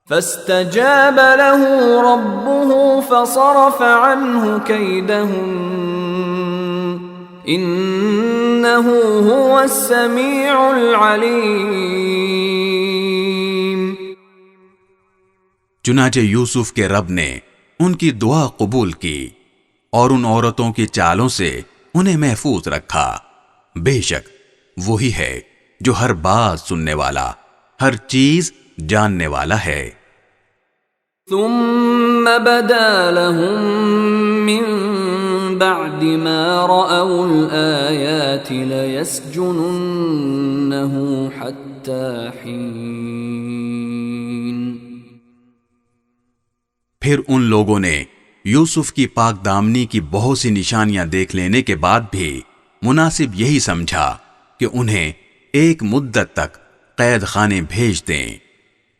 फस्तजाब लहू रब्बुहु फसरफ अन्हु कैदहुम इन्नहु हुवस समीउल अलीम। चुनाचे यूसुफ के रब ने उनकी दुआ कबूल की और उन औरतों की चालों से उन्हें महफूज रखा। बेशक वही है जो हर बात सुनने वाला, हर चीज जानने वाला है। थुम्म बदा लहुम मिन बअदि मा रअउल आयाति लयस्जुनुन्नहु हत्ता हीन। फिर उन लोगों ने यूसुफ की पाक दामनी की बहुत सी निशानियां देख लेने के बाद भी मुनासिब यही समझा कि उन्हें एक मुद्दत तक कैद खाने भेज दें।